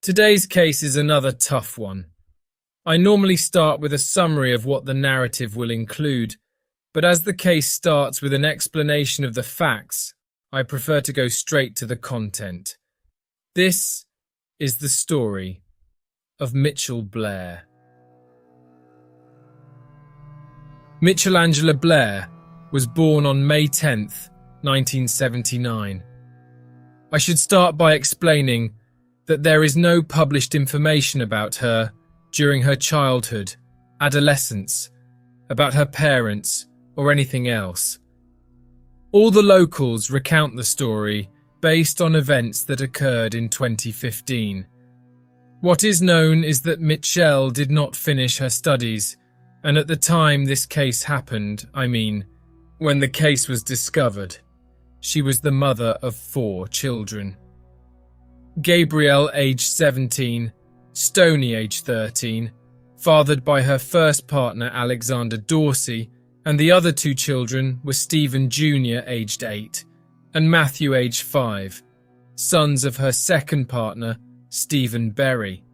Today's case is another tough one. I normally start with a summary of what the narrative will include, but as the case starts with an explanation of the facts, I prefer to go straight to the content. This is the story of Mitchelle Blair. Mitchelle Angela Blair was born on May 10th, 1979. I should start by explaining that there is no published information about her during her childhood, adolescence, about her parents, or anything else. All the locals recount the story based on events that occurred in 2015. What is known is that Mitchelle did not finish her studies, and at the time this case happened, when the case was discovered, she was the mother of 4 children. Gabrielle, aged 17, Stoney, aged 13, fathered by her first partner Alexander Dorsey, and the other 2 children were Stephen Jr., aged 8, and Matthew, aged 5, sons of her second partner, Stephen Berry.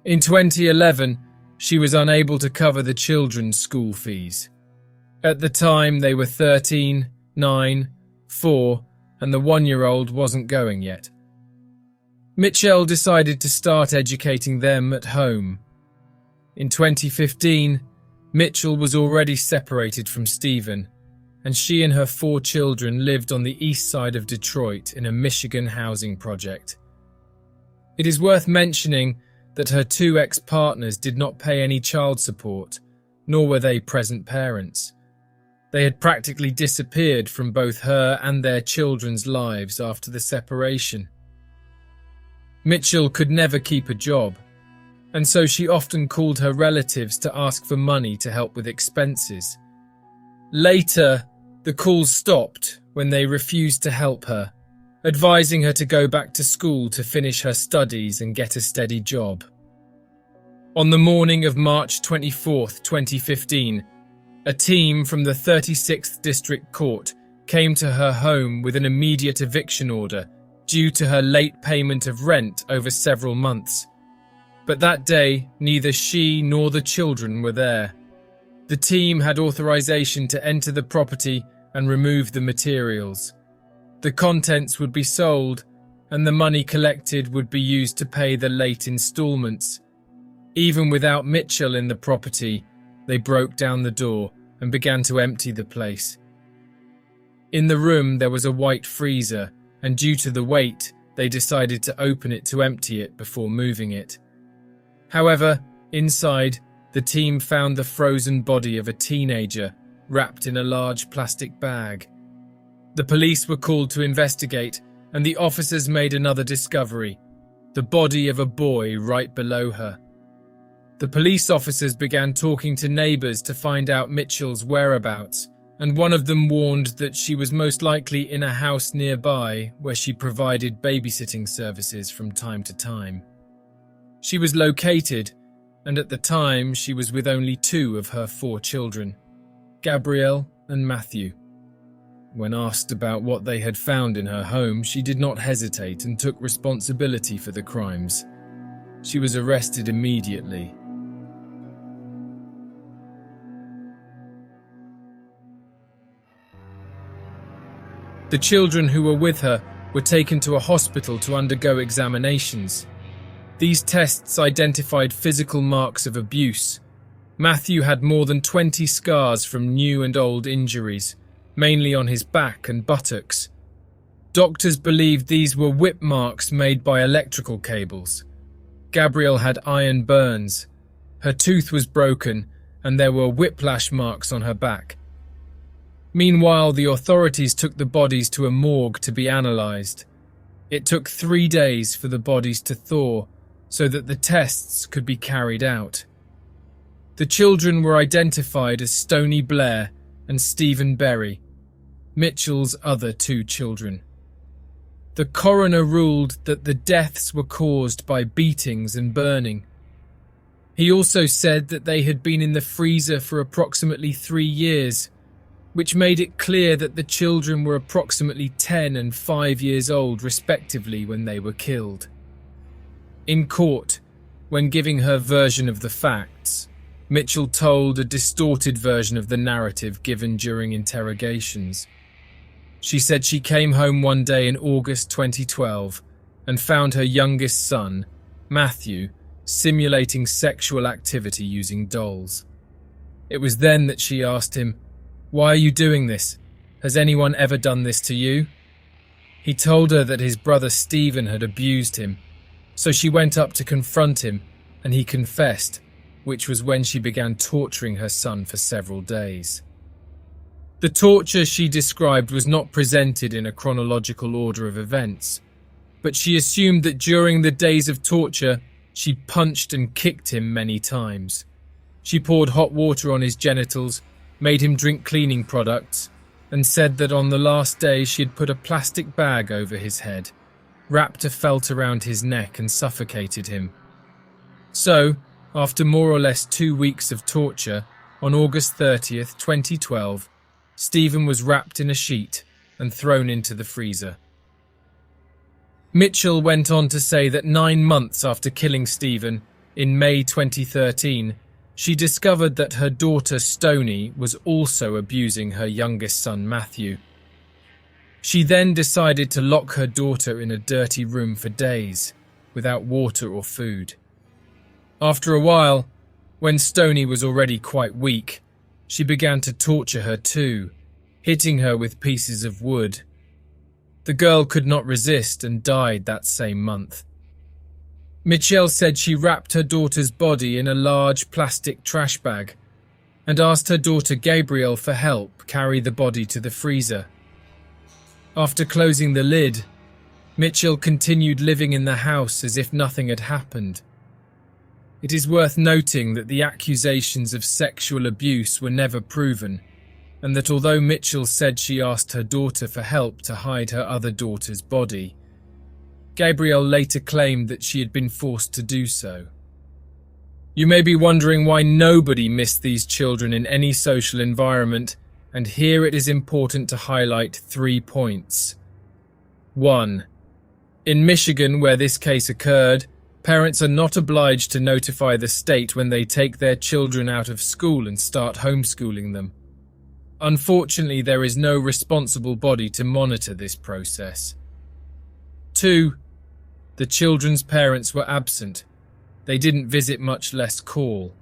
In 2011, she was unable to cover the children's school fees. At the time, they were 13, 9, 4, and the 1-year-old wasn't going yet. Mitchelle decided to start educating them at home. In 2015, Mitchelle was already separated from Stephen, and she and her 4 children lived on the east side of Detroit in a Michigan housing project. It is worth mentioning that her 2 ex-partners did not pay any child support, nor were they present parents. They had practically disappeared from both her and their children's lives after the separation. Mitchelle could never keep a job, and so she often called her relatives to ask for money to help with expenses. Later, the calls stopped when they refused to help her, advising her to go back to school to finish her studies and get a steady job. On the morning of March 24, 2015, a team from the 36th District Court came to her home with an immediate eviction order due to her late payment of rent over several months. But that day, neither she nor the children were there. The team had authorization to enter the property and remove the materials. The contents would be sold, and the money collected would be used to pay the late installments. Even without Mitchelle in the property, they broke down the door and began to empty the place. In the room, there was a white freezer, and due to the weight, they decided to open it to empty it before moving it. However, inside, the team found the frozen body of a teenager wrapped in a large plastic bag. The police were called to investigate, and the officers made another discovery: the body of a boy right below her. The police officers began talking to neighbors to find out Mitchelle's whereabouts, and one of them warned that she was most likely in a house nearby where she provided babysitting services from time to time. She was located, and at the time she was with only 2 of her 4 children, Gabrielle and Matthew. When asked about what they had found in her home, she did not hesitate and took responsibility for the crimes. She was arrested immediately. The children who were with her were taken to a hospital to undergo examinations. These tests identified physical marks of abuse. Matthew had more than 20 scars from new and old injuries, mainly on his back and buttocks. Doctors believed these were whip marks made by electrical cables. Gabrielle had iron burns. Her tooth was broken, and there were whiplash marks on her back. Meanwhile, the authorities took the bodies to a morgue to be analysed. It took 3 days for the bodies to thaw so that the tests could be carried out. The children were identified as Stoney Blair and Stephen Berry, Mitchelle's other 2 children. The coroner ruled that the deaths were caused by beatings and burning. He also said that they had been in the freezer for approximately 3 years, which made it clear that the children were approximately 10 and 5 years old respectively when they were killed. In court, when giving her version of the facts, Mitchell told a distorted version of the narrative given during interrogations. She said she came home one day in August 2012 and found her youngest son, Matthew, simulating sexual activity using dolls. It was then that she asked him, "Why are you doing this? Has anyone ever done this to you?" He told her that his brother Stephen had abused him, so she went up to confront him and he confessed, which was when she began torturing her son for several days. The torture she described was not presented in a chronological order of events, but she assumed that during the days of torture, she punched and kicked him many times. She poured hot water on his genitals, made him drink cleaning products, and said that on the last day she had put a plastic bag over his head, wrapped a felt around his neck and suffocated him. So, after more or less 2 weeks of torture, on August 30th, 2012, Stephen was wrapped in a sheet and thrown into the freezer. Mitchell went on to say that 9 months after killing Stephen, in May 2013, she discovered that her daughter Stoney was also abusing her youngest son Matthew. She then decided to lock her daughter in a dirty room for days, without water or food. After a while, when Stoney was already quite weak, she began to torture her too, hitting her with pieces of wood. The girl could not resist and died that same month. Mitchelle said she wrapped her daughter's body in a large plastic trash bag and asked her daughter Gabrielle for help carry the body to the freezer. After closing the lid, Mitchell continued living in the house as if nothing had happened. It is worth noting that the accusations of sexual abuse were never proven, and that although Mitchell said she asked her daughter for help to hide her other daughter's body, Gabrielle later claimed that she had been forced to do so. You may be wondering why nobody missed these children in any social environment, and here it is important to highlight 3 points. 1. In Michigan, where this case occurred, parents are not obliged to notify the state when they take their children out of school and start homeschooling them. Unfortunately, there is no responsible body to monitor this process. 2. The children's parents were absent. They didn't visit, much less call.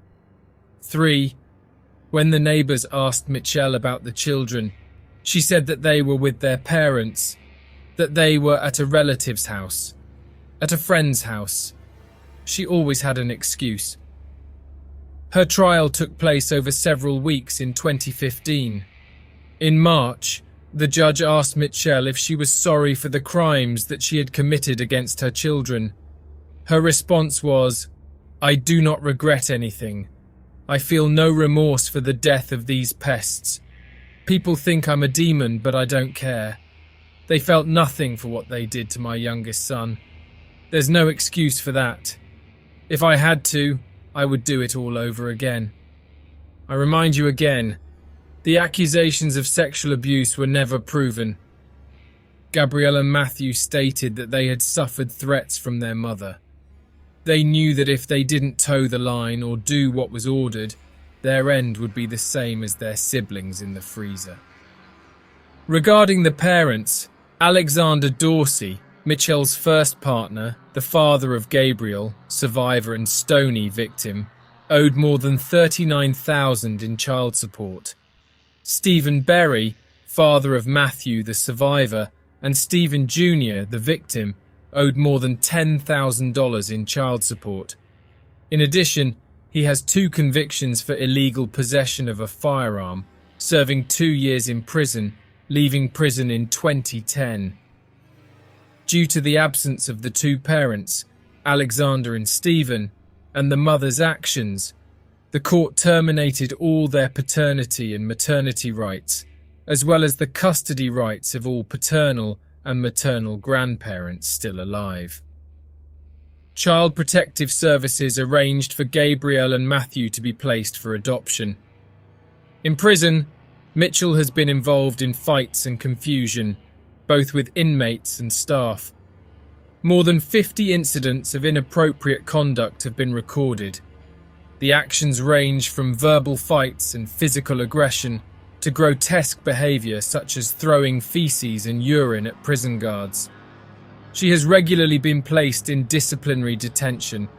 3. When the neighbours asked Mitchelle about the children, she said that they were with their parents, that they were at a relative's house, at a friend's house. She always had an excuse. Her trial took place over several weeks in 2015. In March, the judge asked Mitchelle if she was sorry for the crimes that she had committed against her children. Her response was, "I do not regret anything. I feel no remorse for the death of these pests. People think I'm a demon, but I don't care. They felt nothing for what they did to my youngest son. There's no excuse for that. If I had to, I would do it all over again." I remind you again, the accusations of sexual abuse were never proven. Gabrielle and Matthew stated that they had suffered threats from their mother. They knew that if they didn't toe the line or do what was ordered, their end would be the same as their siblings in the freezer. Regarding the parents, Alexander Dorsey, Mitchelle's first partner, the father of Gabriel, survivor and Stoney victim, owed more than $39,000 in child support. Stephen Berry, father of Matthew, the survivor, and Stephen Jr., the victim, owed more than $10,000 in child support. In addition, he has 2 convictions for illegal possession of a firearm, serving 2 years in prison, leaving prison in 2010. Due to the absence of the 2 parents, Alexander and Stephen, and the mother's actions, the court terminated all their paternity and maternity rights, as well as the custody rights of all paternal and maternal grandparents still alive. Child Protective Services arranged for Gabriel and Matthew to be placed for adoption. In prison, Mitchell has been involved in fights and confusion, both with inmates and staff. More than 50 incidents of inappropriate conduct have been recorded. The actions range from verbal fights and physical aggression to grotesque behaviour such as throwing feces and urine at prison guards. She has regularly been placed in disciplinary detention,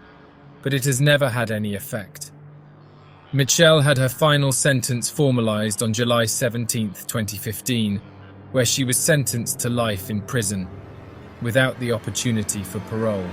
but it has never had any effect. Mitchelle had her final sentence formalised on July 17, 2015, where she was sentenced to life in prison, without the opportunity for parole.